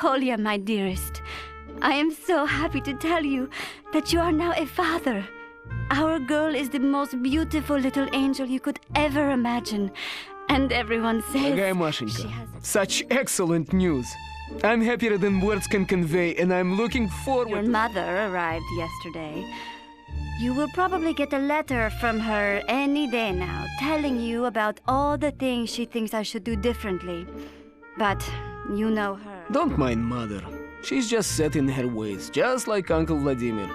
Kolya, my dearest. I am so happy to tell you that you are now a father. Our girl is the most beautiful little angel you could ever imagine. And everyone says Дорогая Машенька, such excellent news. I'm happier than words can convey, and I'm looking forward. Your mother arrived yesterday. You will probably get a letter from her any day now, telling you about all the things she thinks I should do differently. But you know her. Don't mind Mother. She's just set in her ways, just like Uncle Vladimir.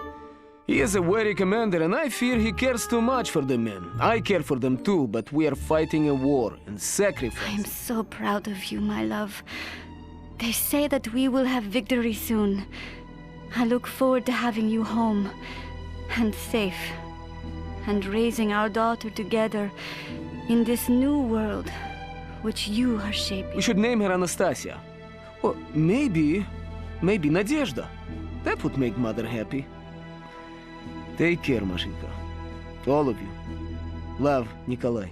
He is a wary commander, and I fear he cares too much for the men. I care for them too, but we are fighting a war and sacrifice. I am so proud of you, my love. They say that we will have victory soon. I look forward to having you home, and safe, and raising our daughter together in this new world which you are shaping. We should name her Anastasia. Or maybe Nadezhda. That would make Mother happy. Take care, Mashenka. All of you. Love, Nikolai.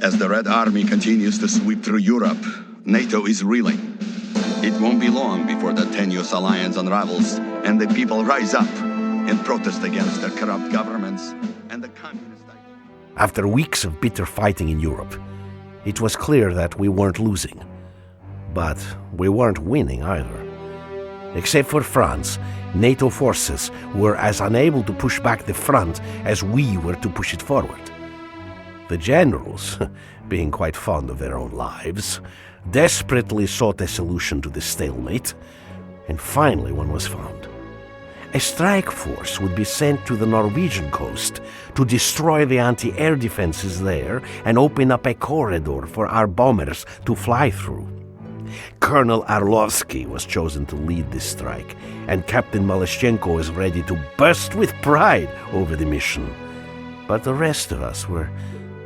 As the Red Army continues to sweep through Europe, NATO is reeling. It won't be long before the tenuous alliance unravels and the people rise up in protest against their corrupt governments and the communist ideas. After weeks of bitter fighting in Europe, it was clear that we weren't losing. But we weren't winning either. Except for France, NATO forces were as unable to push back the front as we were to push it forward. The generals, being quite fond of their own lives, desperately sought a solution to the stalemate, and finally one was found. A strike force would be sent to the Norwegian coast to destroy the anti-air defenses there and open up a corridor for our bombers to fly through. Colonel Arlovsky was chosen to lead this strike, and Captain Malashchenko was ready to burst with pride over the mission. But the rest of us were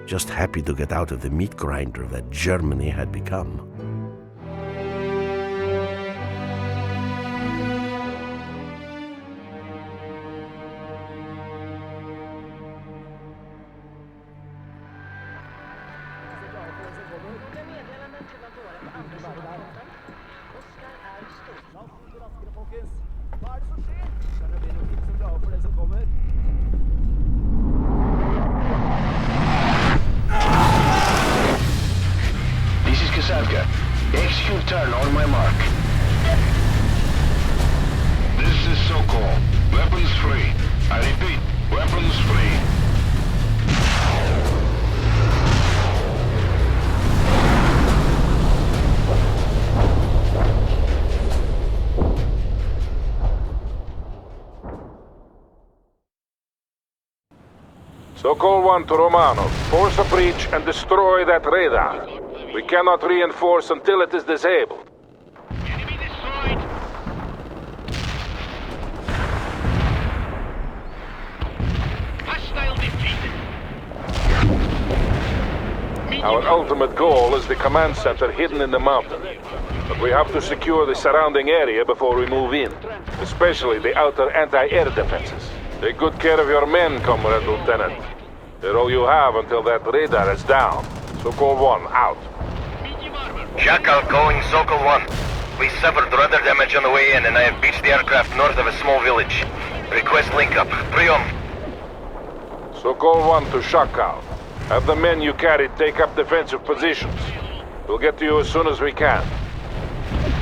just happy to get out of the meat grinder that Germany had become. Execute turn on my mark. This is Sokol. Weapons free. I repeat, weapons free. Sokol 1 to Romanov. Force a breach and destroy that radar. We cannot reinforce until it is disabled. Enemy destroyed. Hostile defeated. Our ultimate goal is the command center hidden in the mountain. But we have to secure the surrounding area before we move in, especially the outer anti-air defenses. Take good care of your men, Comrade Lieutenant. They're all you have until that radar is down. Sokol 1, out. Jackal calling Sokol 1. We suffered radar damage on the way in, and I have beached the aircraft north of a small village. Request link-up. Priom. Sokol 1 to Shakal. Have the men you carried take up defensive positions. We'll get to you as soon as we can.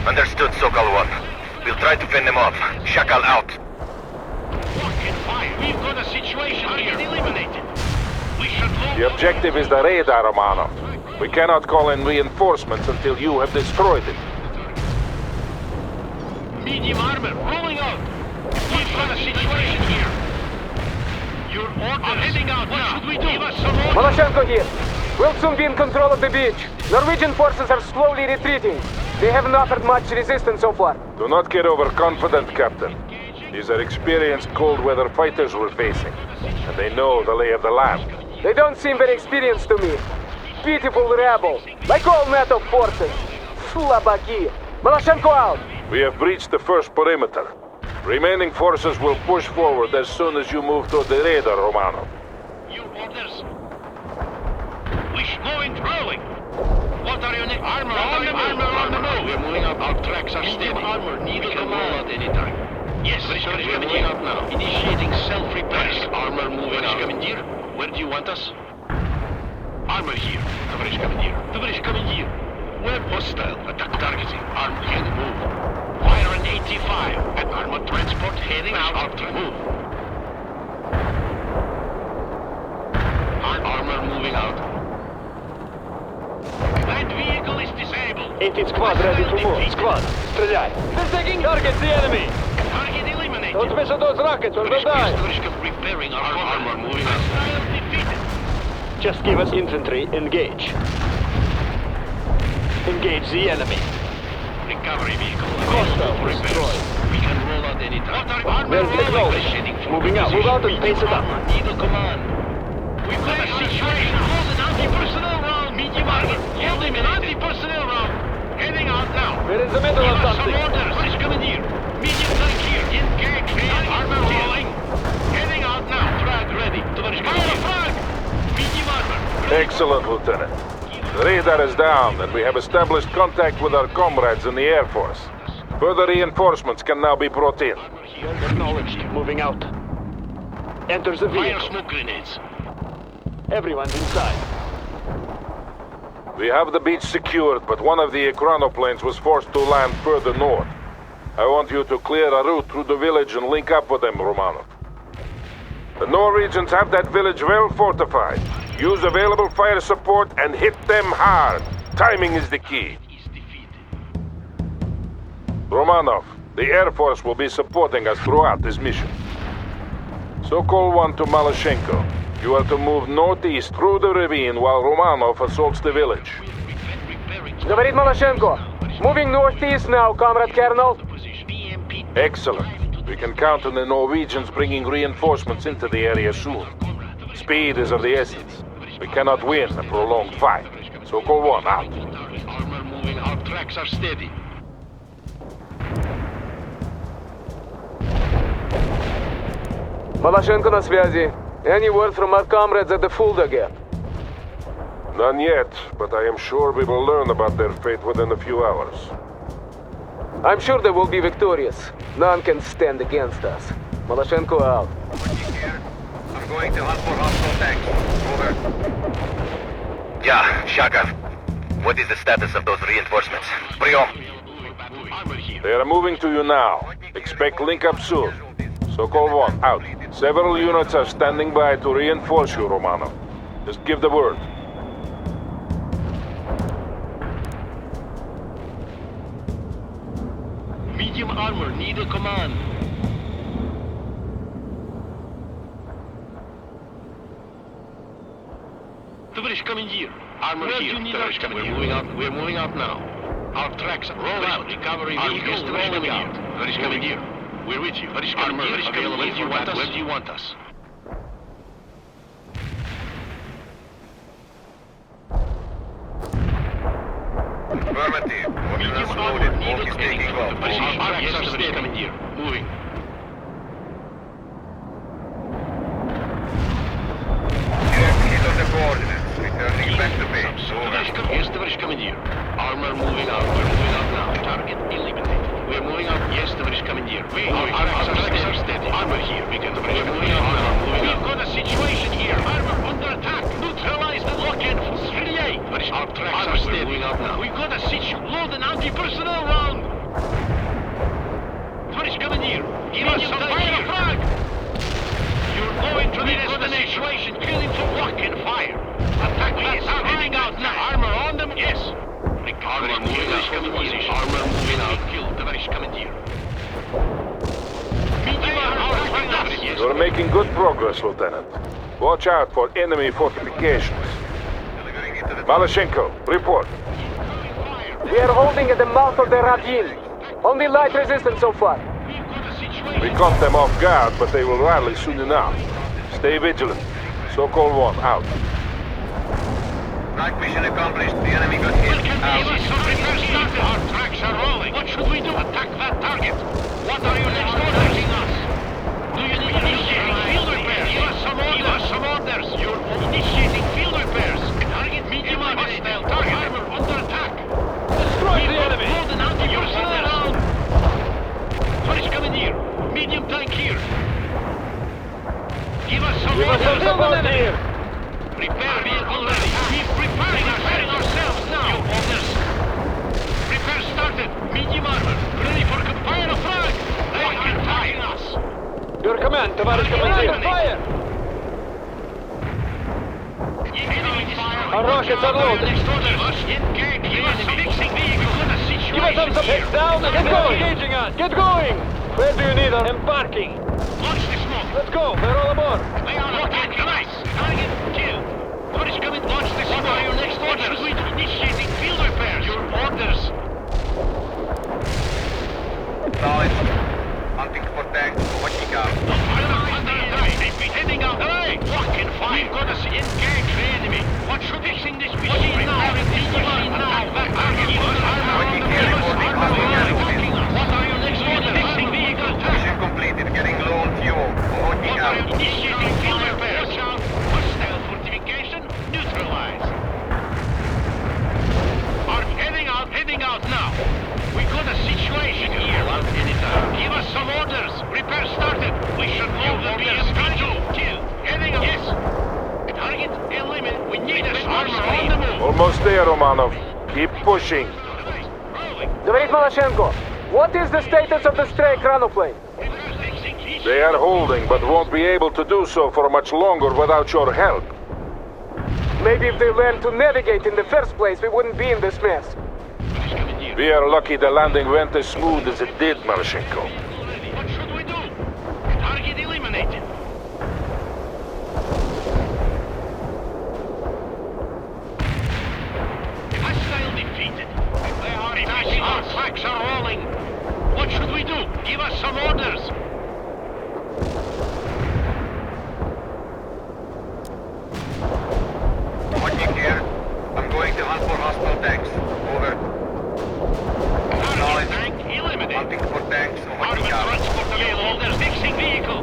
Understood, Sokol 1. We'll try to fend them off. Shakal out. Fucking fire. We've got a situation here. Eliminated. We should move. The objective is the radar, Romanov. We cannot call in reinforcements until you have destroyed it. Medium armor rolling out. We've got a situation here. Your orders. I'm heading out. What should we do? Give us some orders. Malashchenko here. We'll soon be in control of the beach. Norwegian forces are slowly retreating. They haven't offered much resistance so far. Do not get overconfident, Captain. These are experienced cold weather fighters we're facing, and they know the lay of the land. They don't seem very experienced to me. Pitiful rabble, like all NATO forces. Slabaki. Malashchenko out. We have breached the first perimeter. Remaining forces will push forward as soon as you move toward the radar, Romanov. Your orders. We're going rolling. What are your next? Armor on the move. We're moving up. Our tracks are steady. Armor, needle command at any time. Yes, we're moving up now. Initiating self-repair. Armor moving out. Commandeer, where do you want us? Armor here. Товарищ командир. Товарищ командир. We're hostile. Attack targeting. Armor can move. Fire an 85. And armor transport heading out. Move. Armor moving out. That vehicle is disabled. 18 squad ready to move. Squad, стреляй. They're taking targets, the enemy. Target eliminated. Don't miss those rockets or they'll die. Repairing our armor moving out. Defeated. Just give us infantry. Engage. Engage the enemy. Recovery vehicle. Hostile Repairs. destroyed. We can roll out anytime. Well acknowledged. Moving out. Move out and pace it up. Needle command. We've got a situation. Hold an anti-personnel round. Medium armor. Holding an anti-personnel round. Heading out now. We're in the middle of something. Some orders. Let's come in here. Medium tank here. Engage. Armor rolling. Heading out now. Frag ready. Fire frag. Medium armor. Excellent, Lieutenant. The radar is down, and we have established contact with our comrades in the Air Force. Further reinforcements can now be brought in. Acknowledged. Moving out. Enter the Fire vehicle. smoke grenades. Everyone's inside. We have the beach secured, but one of the chronoplanes was forced to land further north. I want you to clear a route through the village and link up with them, Romanov. The Norwegians have that village well fortified. Use available fire support and hit them hard. Timing is the key. Romanov, the Air Force will be supporting us throughout this mission. Sokol 1 to Maloshenko. You are to move northeast through the ravine while Romanov assaults the village. Говорит Малашенко. Moving northeast now, Comrade Colonel. Excellent. We can count on the Norwegians bringing reinforcements into the area soon. Speed is of the essence. We cannot win a prolonged fight. Sokol 1 out. Armor moving. Our tracks are steady. Малашенко на связи. Any word from our comrades at the Fulda Gap? None yet, but I am sure we will learn about their fate within a few hours. I'm sure they will be victorious. None can stand against us. Maloshenko out. I'm going to hunt for hostile tanks. Over. Yeah, Shaka. What is the status of those reinforcements? Priom. They are moving to you now. Expect link-up soon. Sokol 1 out. Several units are standing by to reinforce you, Romanov. Just give the word. Medium armor, need a command. Товарищ командир, armor here. Товарищ командир, we're moving out now. Our tracks roll out. Recovery vehicles rolling out. Товарищ командир, we're with you. Товарищ командир, where do you want us? Where do you want us? Affirmative. Medium Ordnance armor, loaded. need Walk a is taking off. Yes, товарищ командир, moving. Hit on the coordinates. Returning back to base. Over. Yes, товарищ командир. Armor moving out. We're moving out now. Target eliminated. We're moving out. Yes, товарищ командир. Our tracks are steady. Armor here. We're moving out now. We've got a situation here. Armor under attack. Neutralize the lock-in. Стреляй. Our tracks are steady. Moving out now. We've got a situation. Load an anti-personnel round. Товарищ командир. Give us some fire frag. You're going to the destination. Kill him from lock-in fire. Attack that target. Heading out now. Armor on them. Yes. Armor moving out. Armor moving out. Kill. Товарищ командир. You are making good progress, Lieutenant. Watch out for enemy fortifications. Maloshenko, report. We are holding at the mouth of the ravine. Only light resistance so far. We caught them off guard, but they will rally soon enough. Stay vigilant. Sokol 1 out. Right, mission accomplished. The enemy got hit. Our tracks are rolling. What should we do? Attack that target. What are your next orders? Give us some orders. You're initiating field repairs. Target medium hostile. Target armor under attack. Destroy the enemy! Load and anti-personnel. First commandeer. Medium tank here. Give us some Give us some support here! Repair vehicle ready. We're preparing ourselves now. Your orders. Repair started. Medium armor. Ready for compile flag. They are attacking us. Your command, товарищ командир! Fire! Our rockets are loaded. Give us fixing vehicle. Give us some support! Down and get going! Engaging us! Get going! Where do you need us? Embarking! Launch the smoke. Let's go! They're all aboard! They are attacking us. Target killed. First coming. Launch the smoke. What are your next orders? Initiating field repairs. Your orders. Knowledge. Hunting for tanks. Watching out. Heading out. Hey! Fucking fire. We've got to engage the enemy. What should we sing this machine now? This machine now. That target. Working here. Reporting moving airfield. What are your next orders? Fixing vehicle. Mission completed. Getting low on fuel. Watching out. Initiating field repairs. Watch out. Hostile fortification neutralized. Are heading out now. We got a situation here. Give us some orders. Repair started. We should move the BSP-2. Kill. Heading out. Yes. Target eliminated. We need a armor on the move. Almost there, Romanov. Keep pushing. Говорит Малашенко, what is the status of the stray chronoplane? They are holding, but won't be able to do so for much longer without your help. Maybe if they learned to navigate in the first place, we wouldn't be in this mess. We are lucky the landing went as smooth as it did, Marashenko. What should we do? Target eliminated. Hostile defeated. They are attacking. Our tracks are rolling. What should we do? Give us some orders. Watching here. I'm going to hunt for hostile tanks. Over. Target tank eliminated. Hunting for tanks. Armored Watching out. transport vehicle. Fixing vehicle.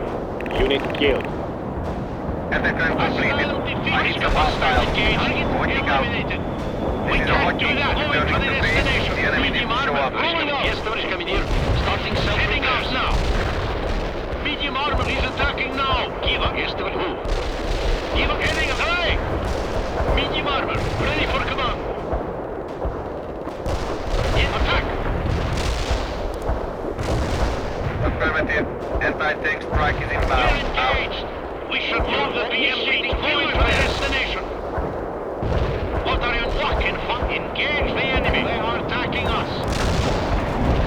Unit killed. Attack completed. Hostile I need defeated. some hostiles. Target Watching out. eliminated. This We is a can't hot do that. Going Going to to the the base. destination. The enemy Medium needs to show armor. up. Rolling out. Yes, товарищ командир. Starting self-heading out now. Medium armor is attacking now. Kiva, yes, товарищ. Who? Kiva heading away. Medium armor. Ready for command. In attack. Affirmative. Anti-tank strike is We're inbound. engaged. We should move the BMC to the destination. What are you fucking engage the enemy? They are attacking us.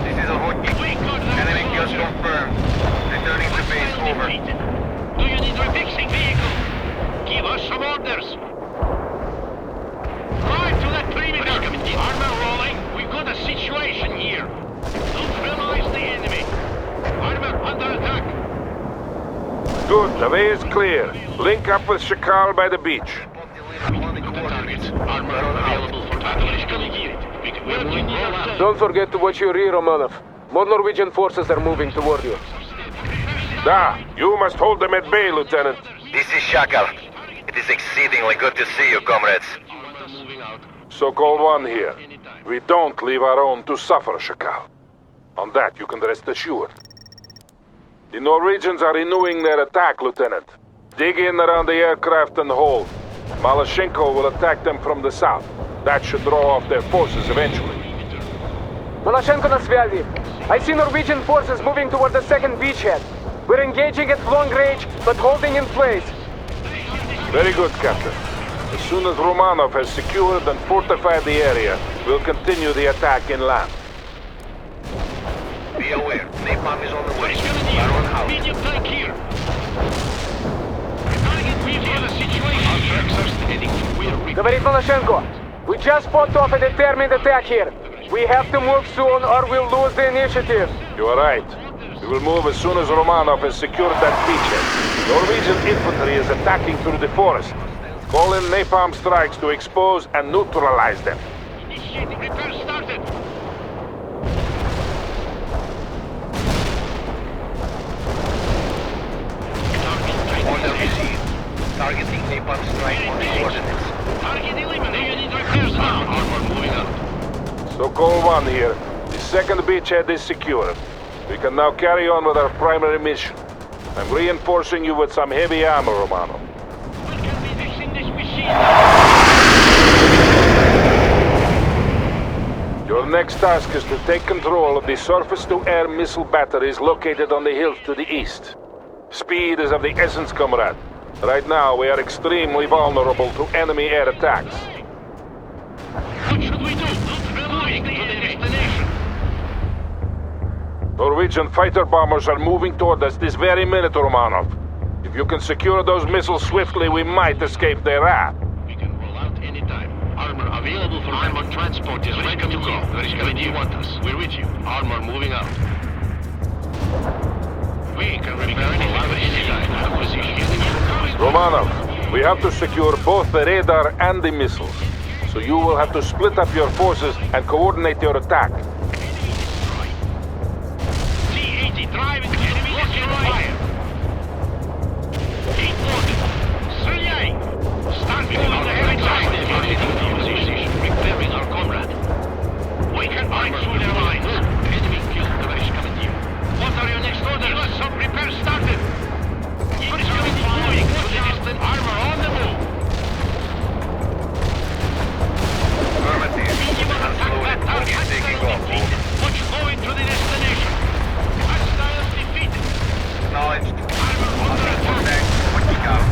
This is a hot We got that Enemy kills soldier. confirmed. Returning to base. Hostile Over. defeated. Do you need refixing vehicle? Give us some orders. Right to that perimeter. Armor rolling. We got a situation here. Neutralize the enemy. Armor under attack. Good, the way is clear. Link up with Shakal by the beach. Armor available for battle. We're moving out. Don't forget to watch your rear, Romanov. More Norwegian forces are moving toward you. Da, you must hold them at bay, Lieutenant. This is Shakal. It is exceedingly good to see you, comrades. So-called one here. We don't leave our own to suffer, Shakal. On that, you can rest assured. The Norwegians are renewing their attack, Lieutenant. Dig in around the aircraft and hold. Malashенko will attack them from the south. That should draw off their forces eventually. Малашенко на связи. I see Norwegian forces moving toward the second beachhead. We're engaging at long range, but holding in place. Very good, Captain. As soon as Romanov has secured and fortified the area, we'll continue the attack inland. Be aware. Napalm is on the way. What is coming here? Medium tank here. Target, we've got a situation. Our tracks are steady. We're Говорит Малашенко. We just fought off a determined attack here. We have to move soon or we'll lose the initiative. You are right. We will move as soon as Romanov has secured that beachhead. Norwegian infantry is attacking through the forest. Call in napalm strikes to expose and neutralize them. initiating repair started. Order received. Targeting napalm strike on coordinates. Target eliminated. You need repairs now. Armor moving out. Sokol 1 here. The second beachhead is secured. We can now carry on with our primary mission. I'm reinforcing you with some heavy ammo, Romano. We can be fixing this machine. Your next task is to take control of the surface-to-air missile batteries located on the hills to the east. Speed is of the essence, comrade. Right now, we are extremely vulnerable to enemy air attacks. What should we do? Moving to the destination. Norwegian fighter bombers are moving toward us this very minute, Romanov. If you can secure those missiles swiftly, we might escape their wrath. We can roll out anytime. Armor available for armor transport is ready to go. Where do you want us? We're with you. Armor moving out. We can repair anytime. Romanov, we have to secure both the radar and the missiles. So you will have to split up your forces and coordinate your attack. T-80 driving enemy looking fire. 8-1. Стреляй! Start moving the heavy position. Repairing our comrade. We can break through their lines. Enemy killed. Tоварищ командир. What are your next orders? Give us some repairs started. Tоварищ командир, moving to the distant armor on the move. Attack that target. Hostiles defeated. Watch going to the destination. Hostiles defeated. Acknowledged. Armor under attack. Watching out.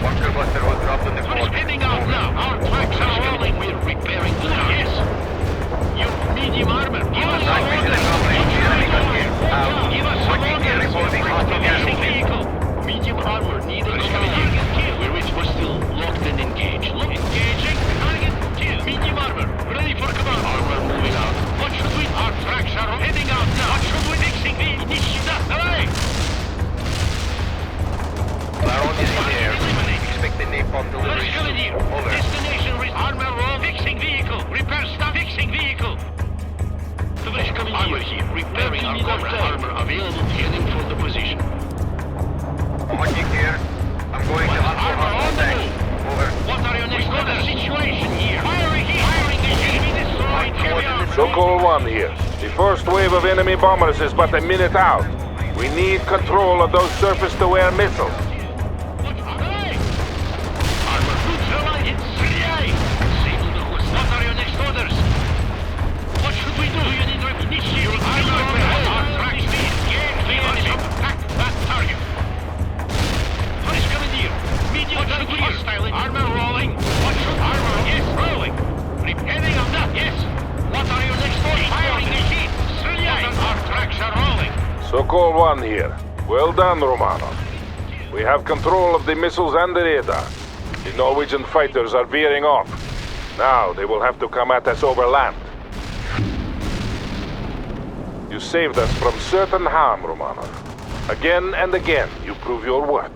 Bunker buster was dropped on the What is floor. heading out now? Our tracks are rolling. We're repairing the car. Yes. Your medium armor. Give us some orders. Give us some orders. Missing vehicle. Medium armor needed on target kill. We're still locked and engaged. Engaging. Target kill. Medium armor. Ready for command. Armor moving out. What should we? Our tracks are heading out now. What should we? Fixing the initiative. Hooray! Baron is in the air. Expect the napalm delivery soon. Over. Destination armor roll. Fixing vehicle. Repair stop. Fixing vehicle. Armor here. Repairing our comrade. Armor available. Heading for the position. Watching here. I'm going to hunt for Armor on the tanks. move. Over. What are your next orders? Situation here. Firing here. Firing the enemy destroyed. Heavy armor. Sokol 1 here. The first wave of enemy bombers is but a minute out. We need control of those surface-to-air missiles. Armor neutralized. Стреляй! Disable the host. What are your next orders? What should we do? You need to initiate armor repair. Our track speed. Engage the enemy. Attack that target. Tоварищ командир. Medium gun clear. Hostile armor rolling. What should armor? Yes, rolling. Repairing of that. Yes. What are your next orders? Firing the heat. Стреляй! Our tracks are rolling. Sokol 1 here. Well done, Romanov. We have control of the missiles and the radar. The Norwegian fighters are veering off. Now they will have to come at us over land. You saved us from certain harm, Romanov. Again and again, you prove your worth.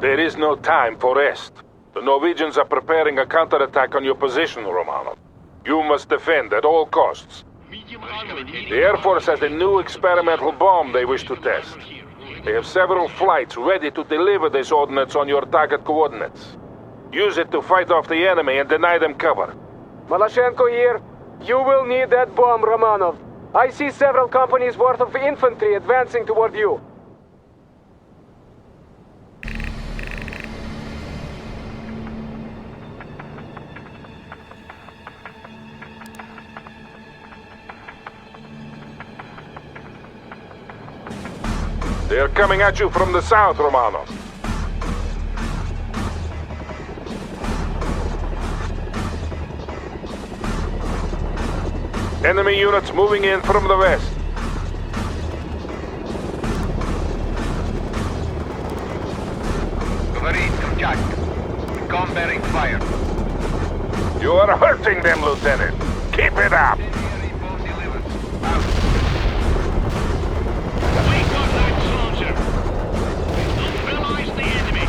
There is no time for rest. The Norwegians are preparing a counterattack on your position, Romanov. You must defend at all costs. The Air Force has a new experimental bomb they wish to test. They have several flights ready to deliver this ordnance on your target coordinates. Use it to fight off the enemy and deny them cover. Maloshenko here. You will need that bomb, Romanov. I see several companies worth of infantry advancing toward you. They are coming at you from the south, Romanov. Enemy units moving in from the west. Говорит, Kamchak. Recon bearing fire. You are hurting them, Lieutenant. Keep it up. Napalm delivered. Out. We got that soldier. Neutralize the enemy.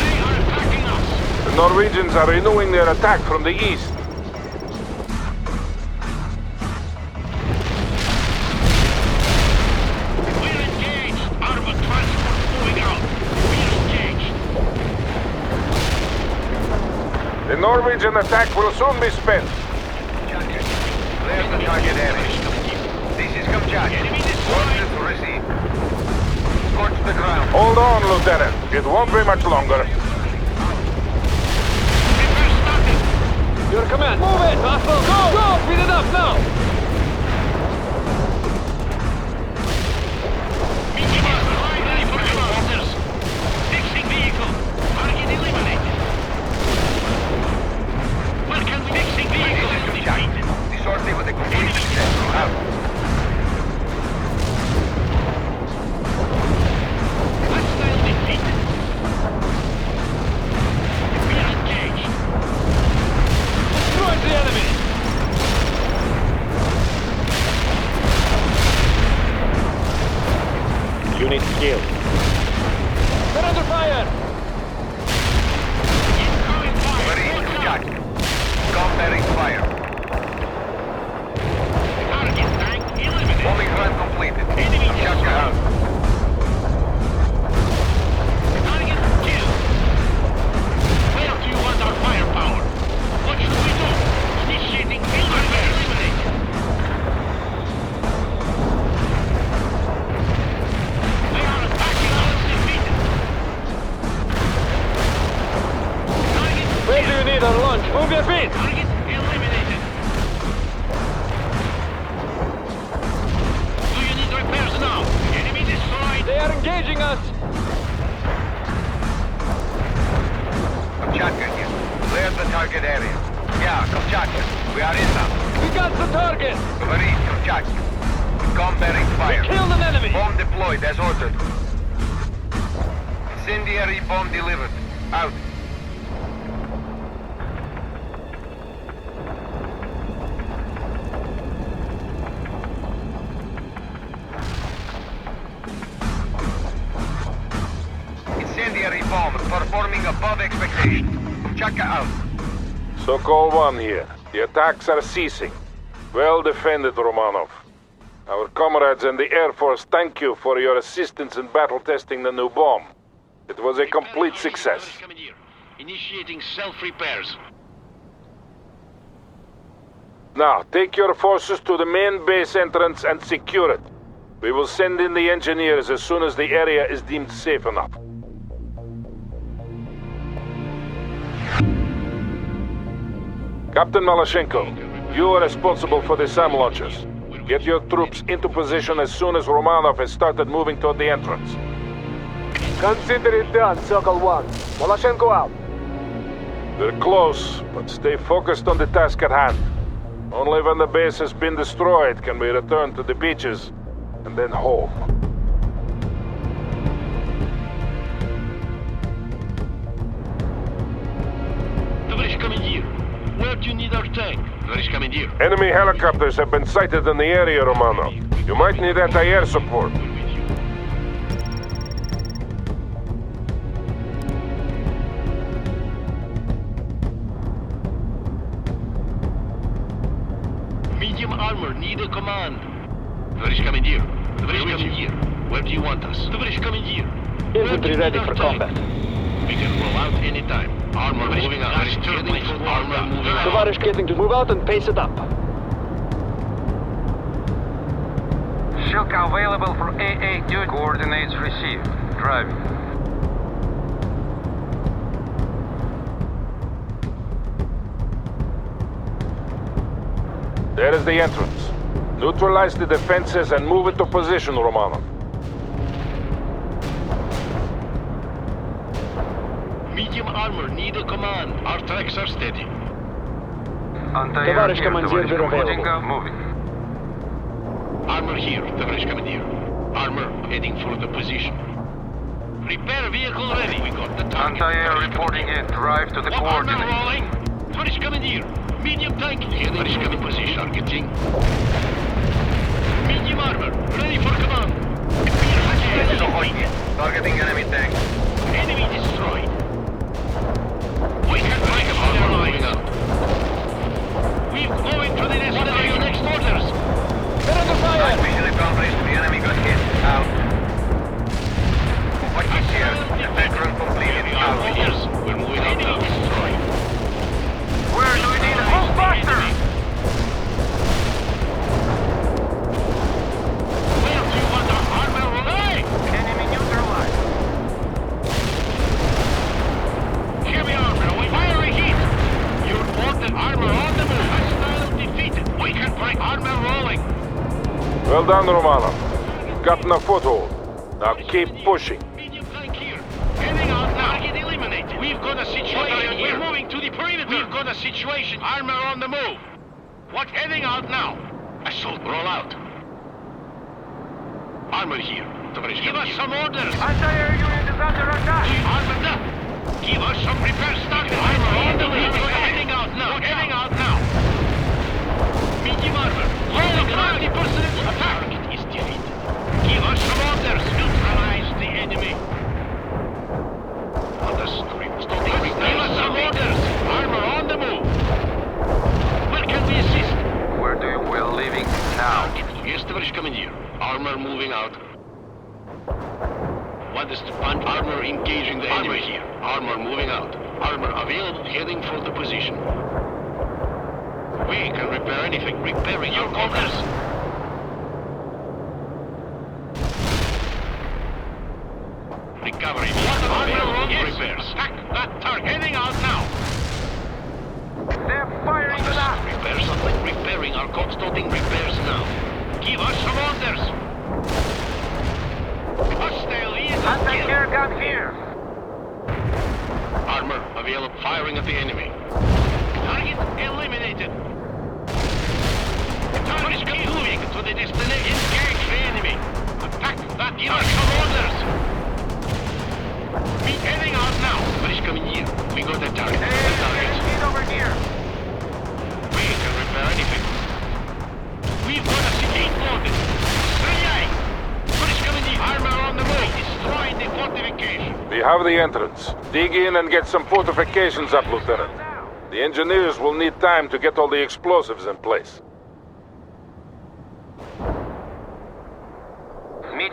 They are attacking us. The Norwegians are renewing their attack from the east. Norwegian attack will soon be spent. There's the target area. This is Kamchatka. Orders received. Scorch the ground. Hold on, Lieutenant. It won't be much longer. Your command. Move it, Vassal. Go! Go! Speed it up now! Ready for your orders. Fixing vehicle. Target eliminated. Where can we fixing vehicle? The sortie with a complete success. Out. Hostile defeated. We are engaged. Destroy the enemy! Unit killed. They're under fire! Incoming fire. Ready, Kamchatka. Combating fire. Target tank eliminated. Bombing run completed. Enemy Kamchatka out. Target killed. Where do you want our firepower? What should we do? Initiating field repairs. Eliminated. They are attacking us defeated. Target Where do killed. you need our lunch? Move your feet! Target eliminated. Do you need repairs now? Enemy destroyed. They are engaging us! Kamchatka here. Clear the target area. Yeah, Kamchatka. We are in now. We got the target! Ready, Kamchatka. Combating fire. Killed an enemy! Bomb deployed as ordered. Incendiary bomb delivered. Out. Incendiary bomb performing above expectation. Kamchatka out. Sokol 1 here. The attacks are ceasing. Well defended, Romanov. Our comrades in the Air Force thank you for your assistance in battle testing the new bomb. It was a complete success. Initiating self-repairs. Now, take your forces to the main base entrance and secure it. We will send in the engineers as soon as the area is deemed safe enough. Captain Malashenko, you are responsible for the SAM launchers. Get your troops into position as soon as Romanov has started moving toward the entrance. Consider it done, Sokol 1. Malashenko out. We're close, but stay focused on the task at hand. Only when the base has been destroyed can we return to the beaches and then home. Товарищ командир, where do you need our tank? Товарищ командир. Enemy helicopters have been sighted in the area, Romanov. You might need anti-air support. Medium armor, need a command. Товарищ командир. Товарищ командир. Where do you want us? Товарищ командир. Infantry ready for combat. We can roll out anytime. Armor moving out. Armor moving out. Tavares getting to move out and pace it up. Shilka available for AA duty. Coordinates received. Driving. There is the entrance. Neutralize the defenses and move into position, Romanov. Medium armor, need a command. Our tracks are steady. Anti-air Товарищ here, командир, товарищ we're командир. available. Moving. Armor here, товарищ командир. Armor heading for the position. Repair vehicle ready. We got the target. Anti-air товарищ reporting командир. in. Drive to the Armor coordinates. rolling. Товарищ командир. Medium tank heading for the position. Targeting. Medium armor, ready for command. Targeting enemy tank. Enemy destroyed. We can break a fire line out. We're going to the destination. Next orders. They're under fire! Night vision accomplished. The enemy got hit. Out. What is here? Attack run completed. Out. Yes, we're moving out now. Destroyed. on, Romano. Gotten a foothold. Now keep pushing. Heading out now. Target eliminated. We've got a situation here. We're moving to the perimeter. We've got a situation. Armor on the move. What? Heading out now. Assault, roll out. Armor here. Give us some orders. Anti-air unit is under attack. Armored up. Give us some repair stock. Armor on the move. Heading out now. Heading out now. Medium armor. Low 90% attack. Target is defeated. Give us some orders. Neutralize the enemy. Give us some orders. Armor on the move. Where can we assist? We're leaving now. Yes, товарищ командир. Armor moving out. What is the punch? Armor engaging the enemy here. Armor moving out. Armor available, heading for the position. We can repair anything. Repairing your orders. Recovery. Repairs. Attack that target. Heading out now. They're firing back. Repair something. Repairing our starting repairs now. Give us some orders. Hostile is Anti-air gun here. Armor available. Firing at the enemy. Target eliminated. Target moving to the destination. Engage the enemy. Attack that. Give us some orders. Be heading out now. What is coming here? We got the target. The target. Get over here. We can repair anything. We've got a city loaded. Stay. What is coming here? Armor on the move. Destroying the fortification. We have the entrance. Dig in and get some fortifications up, Lieutenant. The engineers will need time to get all the explosives in place.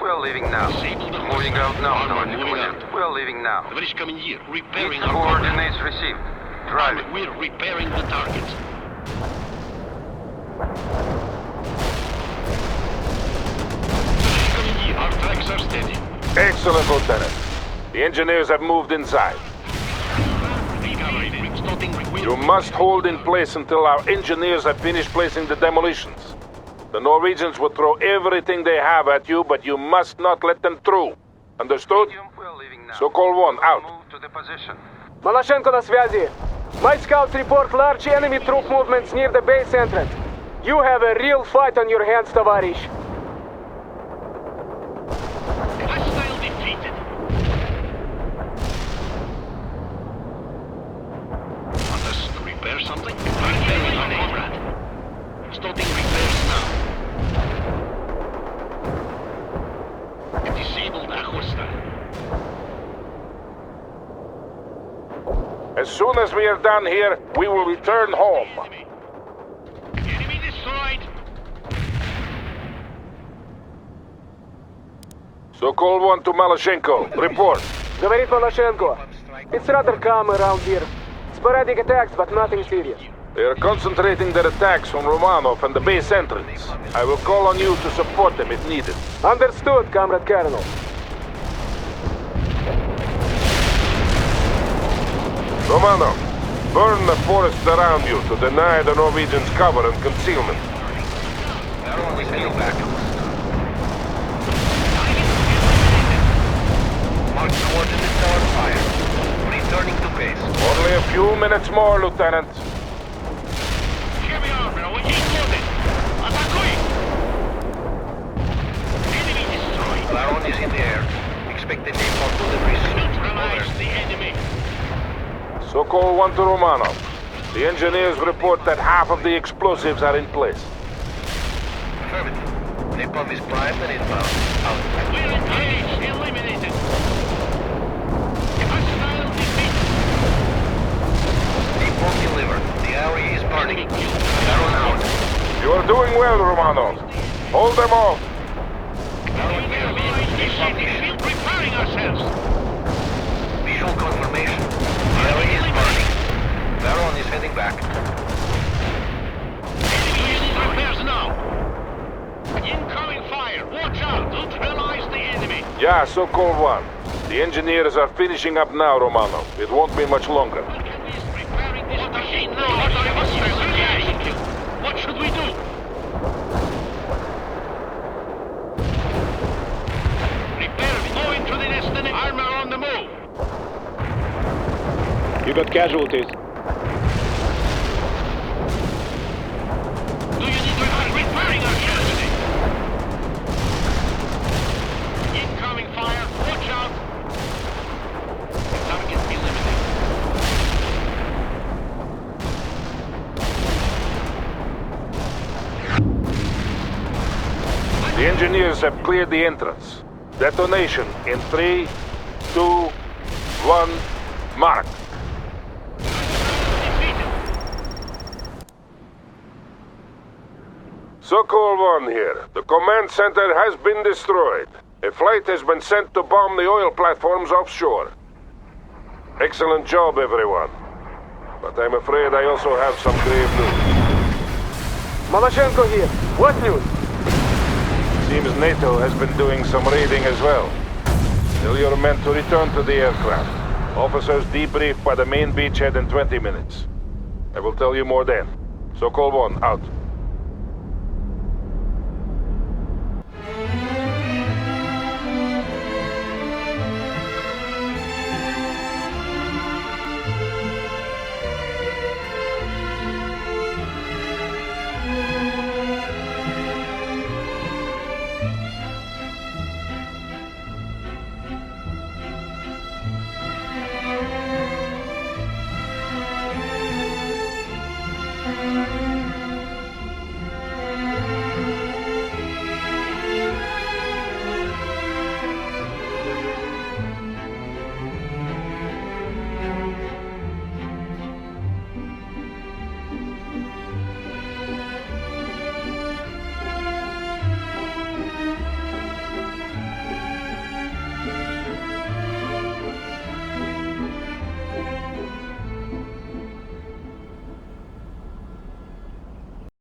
We're leaving now. Moving out now. Moving out. We're leaving now. What is coming here? Repairing Need our coordinates received. Drive it. We're repairing the target. Our tracks are steady. Excellent, Lieutenant. The engineers have moved inside. You must hold in place until our engineers have finished placing the demolitions. The Norwegians will throw everything they have at you, but you must not let them through. Understood? We're leaving now. Sokol 1, out. Move to the position. Maloshenko на связи. My scouts report large enemy troop movements near the base entrance. You have a real fight on your hands, товарищ. Hostile defeated. Want us to repair something? Repairing on comrade. Starting repairs now. Disabled a hostile. As soon as we are done here, we will return home. Enemy destroyed. Sokol 1 to Maloshenko. Report. Говорит Малошенко. It's rather calm around here. Sporadic attacks, but nothing serious. They are concentrating their attacks on Romanov and the base entrance. I will call on you to support them if needed. Understood, Comrade Colonel. Romanov, burn the forests around you to deny the Norwegians cover and concealment. Everyone is heading back. March towards the tower fire. Returning to base. Only a few minutes more, Lieutenant. Heavy armor, we keep loaded. Attacking! Enemy destroyed. Baron is in the air. Expect the napalm to debris soon. Neutralize the enemy. Sokol 1 to Romanov. The engineers report that half of the explosives are in place. Affirmative. Napalm is primed and inbound. Out. We're engaged. Eliminated. Hostile defeat. Napalm delivered. The area is burning. Baron out. You are doing well, Romanov. Hold them off. Baron here. Napalm mission. Preparing ourselves. Visual confirmation. The area is burning. Baron is heading back. Enemy unit repairs now. Incoming fire. Watch out. Neutralize the enemy. Yeah, Sokol 1. The engineers are finishing up now, Romanov. It won't be much longer. Preparing this machine now. What should we do? got casualties. Do you need help repairing our casualty? Incoming fire! Watch out! Target eliminated. The engineers have cleared the entrance. Detonation in 3, 2, 1, mark. Sokol 1 here. The command center has been destroyed. A flight has been sent to bomb the oil platforms offshore. Excellent job, everyone. But I'm afraid I also have some grave news. Malachenko here. What news? Seems NATO has been doing some raiding as well. Tell your men to return to the aircraft. Officers debrief by the main beachhead in 20 minutes. I will tell you more then. Sokol 1 out.